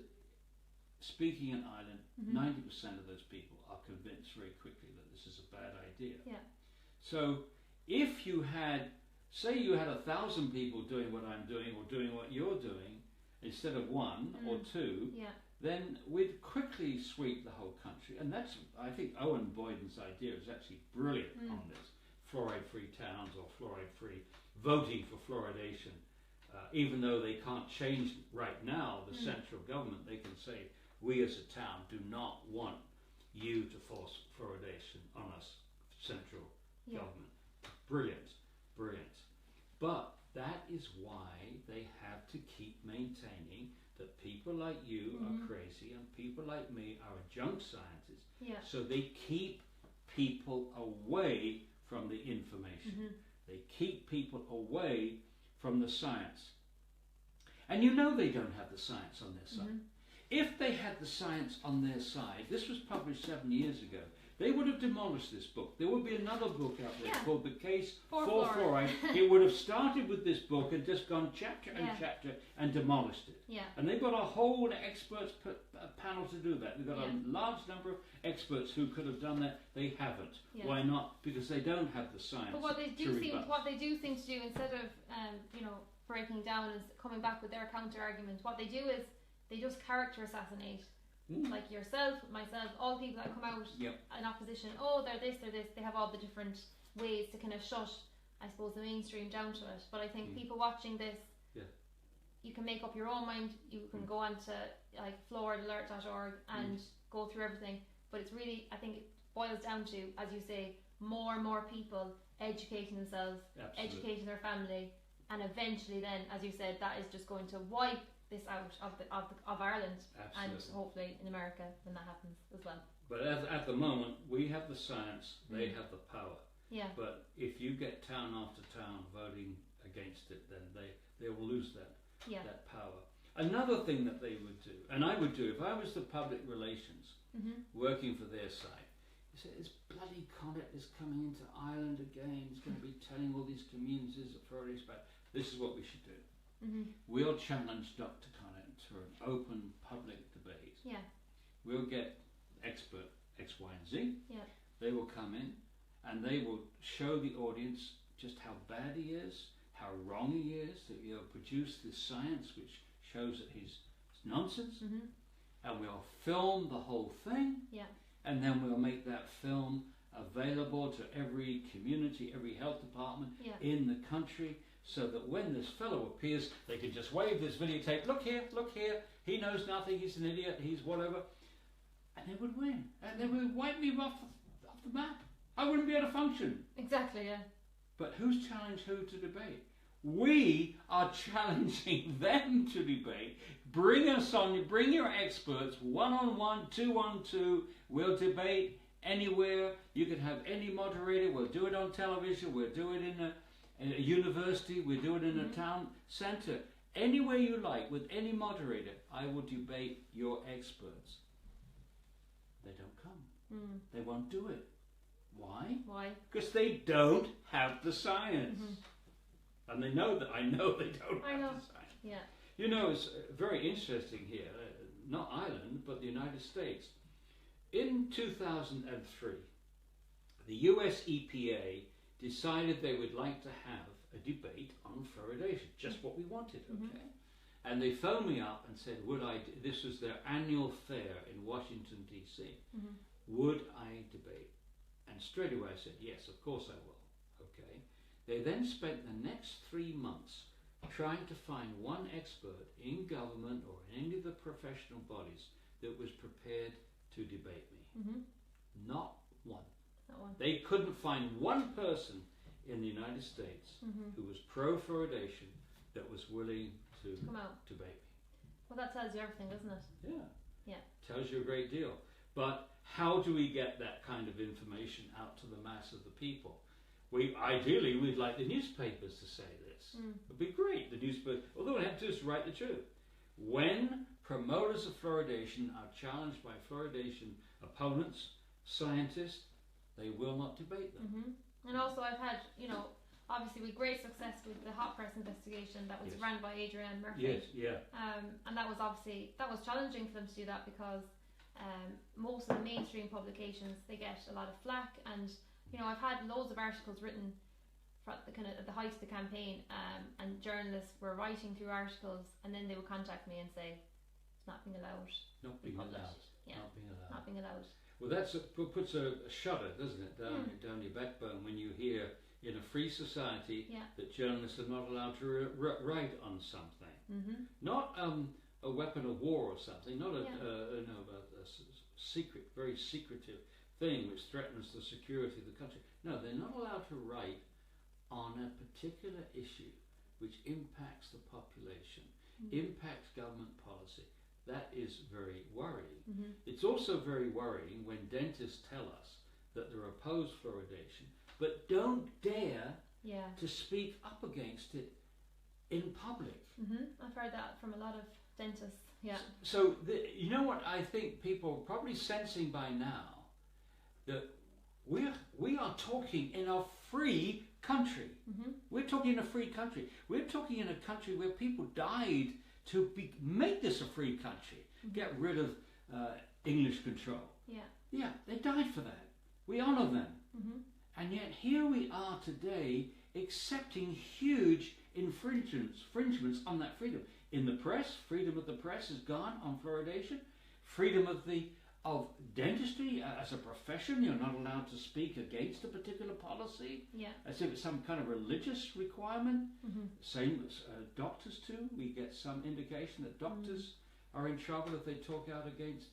speaking in Ireland, 90% of those people are convinced very quickly that this is a bad idea. So if you had, say you had 1,000 people doing what I'm doing or doing what you're doing, instead of one or two, then we'd quickly sweep the whole country. And that's, I think Owen Boyden's idea is actually brilliant on this. Fluoride-free towns, or fluoride-free, voting for fluoridation. Even though they can't change right now the central government, they can say, we as a town do not want you to force fluoridation on us, central government. Brilliant. But that is why they have to keep maintaining that people like you are crazy and people like me are junk scientists. So they keep people away from the information. They keep people away from the science. And you know they don't have the science on their side. If they had the science on their side, this was published 7 years ago, they would have demolished this book. There would be another book out there called The Case for Fluoride. It would have started with this book and just gone chapter and chapter and demolished it. And they've got a whole experts panel to do that. They've got a large number of experts who could have done that. They haven't. Why not? Because they don't have the science. But what they do seem to do, instead of breaking down and coming back with their counter argument, what they do is they just character assassinate. Like yourself, myself, all people that come out in opposition, they're this, they have all the different ways to kind of shut, I suppose, the mainstream down to it. But I think people watching this, you can make up your own mind. You can go on to like fluoridealert.org and go through everything. But it's really, I think it boils down to, as you say, more and more people educating themselves, educating their family, and eventually then, as you said, that is just going to wipe this out of Ireland. And hopefully in America when that happens as well. But at the moment, we have the science, they have the power. But if you get town after town voting against it, then they will lose that power. Another thing that they would do, and I would do if I was the public relations working for their side, you say it's bloody bloody Connett is coming into Ireland again. He's going to be telling all these communities of Florida about. This is what we should do. We'll challenge Dr. Connett to an open public debate. Yeah. We'll get expert X, Y, and Z. Yeah. They will come in and they will show the audience just how bad he is, how wrong he is, that he'll produce this science which shows that he's nonsense. And we'll film the whole thing. Yeah. And then we'll make that film available to every community, every health department in the country, so that when this fellow appears, they can just wave this videotape, look here, he knows nothing, he's an idiot, he's whatever. And they would win. And they would wipe me off the map. I wouldn't be able to function. Exactly, yeah. But who's challenged who to debate? We are challenging them to debate. Bring us on, bring your experts, 1-on-1, 2-on-2. We'll debate anywhere. You can have any moderator. We'll do it on television. We'll do it in a university. We'll do it in a town centre. Anywhere you like, with any moderator, I will debate your experts. They don't come. They won't do it. Why? Why? Because they don't have the science. And they know that I know they don't have the science. Yeah. You know, it's very interesting here, not Ireland, but the United States. In 2003, the US EPA decided they would like to have a debate on fluoridation, just what we wanted, okay? And they phoned me up and said, this was their annual fair in Washington, D.C., would I debate? And straight away I said, yes, of course I will, okay? They then spent the next 3 months trying to find one expert in government or in any of the professional bodies that was prepared to debate me. Not one. Not one. They couldn't find one person in the United States who was pro-fluoridation that was willing to debate me. Well, that tells you everything, doesn't it? Yeah. Yeah. Tells you a great deal. But how do we get that kind of information out to the mass of the people? Ideally, we'd like the newspapers to say this. It'd be great, the newspaper. Although they have to just write the truth. When promoters of fluoridation are challenged by fluoridation opponents, scientists, they will not debate them. And also I've had, obviously with great success with the hot press investigation that was run by Adrienne Murphy. Yes, yeah. And that was challenging for them to do that because most of the mainstream publications, they get a lot of flack, and I've had loads of articles written at the height of the campaign, and journalists were writing through articles, and then they would contact me and say it's not being allowed. Not being allowed. Yeah. Not being allowed. Not being allowed. Well, puts a shudder, doesn't it, down your backbone when you hear in a free society that journalists are not allowed to write on something. Not a weapon of war or something, not a secret, very secretive thing which threatens the security of the country. No, they're not allowed to write on a particular issue which impacts the population, impacts government policy. That is very worrying. It's also very worrying when dentists tell us that they're opposed fluoridation, but don't dare to speak up against it in public. I've heard that from a lot of dentists. Yeah. So you know what I think people are probably sensing by now, that we are talking in a free country. We're talking in a free country. We're talking in a country where people died to make this a free country. Get rid of English control. Yeah, they died for that. We honour them. And yet here we are today accepting huge infringements on that freedom. In the press, freedom of the press is gone on fluoridation. Freedom of dentistry as a profession, you're not allowed to speak against a particular policy, as if it's some kind of religious requirement. Same as doctors too. We get some indication that doctors are in trouble if they talk out against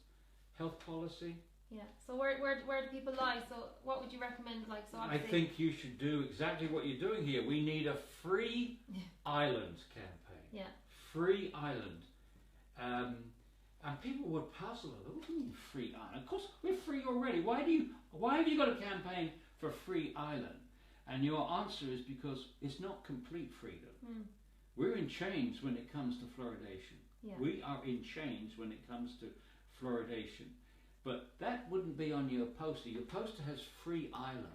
health policy. Yeah. So where do people lie? So what would you recommend? I think you should do exactly what you're doing here. We need a free island campaign. Yeah. Free island. And people would puzzle. What do you mean free island? Of course, we're free already. Why have you got a campaign for free island? And your answer is because it's not complete freedom. We're in chains when it comes to fluoridation. We are in chains when it comes to fluoridation. But that wouldn't be on your poster. Your poster has free island,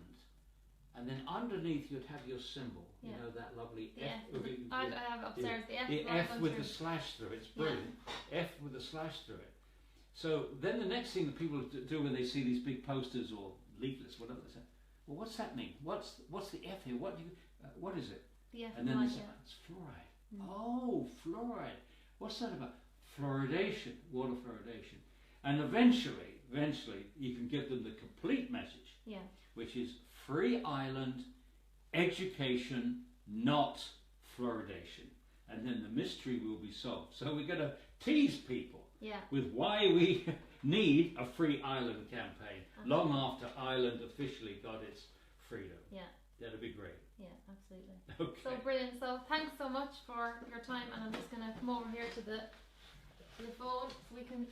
and then underneath you'd have your symbol. You know, that lovely F. I have upstairs the F. The F with the slash through it. It's brilliant. F with a slash through it. So then the next thing that people do when they see these big posters or leaflets, whatever, they say, well, what's that mean? What's the F here? What is it? The F. And then they say, it's fluoride. Oh, fluoride. What's that about? Fluoridation, water fluoridation. And eventually you can give them the complete message, which is free island, education, not fluoridation. And then the mystery will be solved. So we're going to tease people with why we need a free island campaign long after Ireland officially got its freedom. Yeah. That'd be great. Yeah, absolutely. Okay. So brilliant. So thanks so much for your time, and I'm just going to come over here to the phone so we can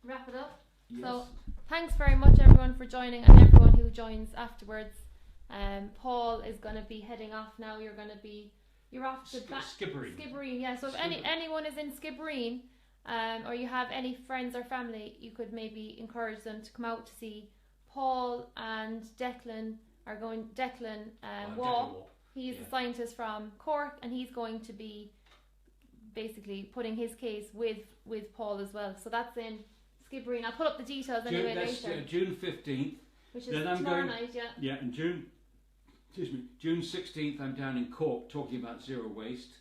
wrap it up. Yes. So thanks very much everyone for joining, and everyone who joins afterwards. Paul is going to be heading off now. You're off to Skibbereen. Yeah. So if anyone is in Skibbereen, or you have any friends or family, you could maybe encourage them to come out to see Paul and Declan. Waugh. He's a scientist from Cork, and he's going to be basically putting his case with Paul as well. So that's in Skibbereen. I'll put up the details anyway later. June 15th. Which is tomorrow night, Yeah, and June 16th I'm down in Cork talking about zero waste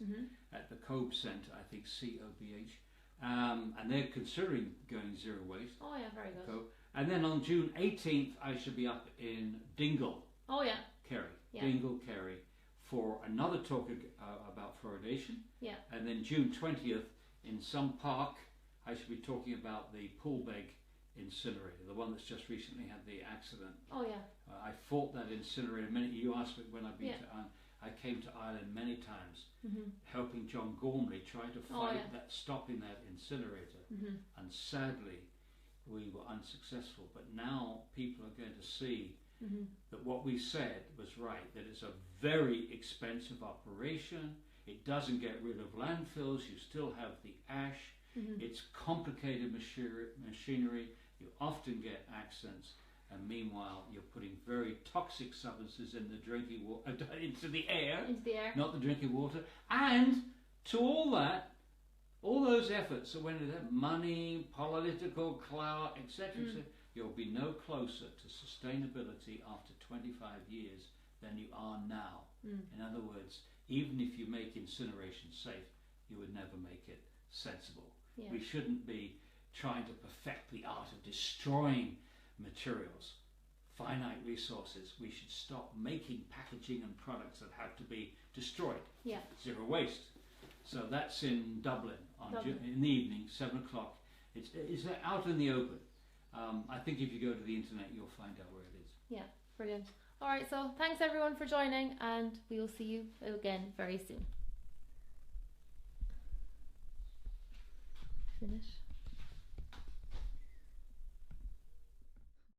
at the Cobe Centre, I think COBH. And they're considering going zero waste. Oh yeah, very good. Cobe. And then on June 18th I should be up in Dingle. Oh yeah. Kerry. Yeah. Dingle, Kerry, for another talk about fluoridation. Yeah. And then June 20th in some park I should be talking about the Poolbeg incinerator, the one that's just recently had the accident. Oh yeah. I fought that incinerator. You asked me when I've been to Ireland. I came to Ireland many times, helping John Gormley try to fight stopping that incinerator, and sadly we were unsuccessful. But now people are going to see that what we said was right, that it's a very expensive operation. It doesn't get rid of landfills. You still have the ash. It's complicated machinery. You often get accidents, and meanwhile you're putting very toxic substances in the drinking water, into the air, not the drinking water. And to all that, all those efforts that went into that, money, political clout, etc., you'll be no closer to sustainability after 25 years than you are now. In other words, even if you make incineration safe, you would never make it sensible. Yeah. We shouldn't be trying to perfect the art of destroying materials, finite resources. We should stop making packaging and products that have to be destroyed. Yeah. Zero waste. So that's in Dublin in the evening, 7 o'clock. It's out in the open. I think if you go to the internet, you'll find out where it is. Yeah, brilliant. All right, so thanks everyone for joining, and we will see you again very soon. Finish.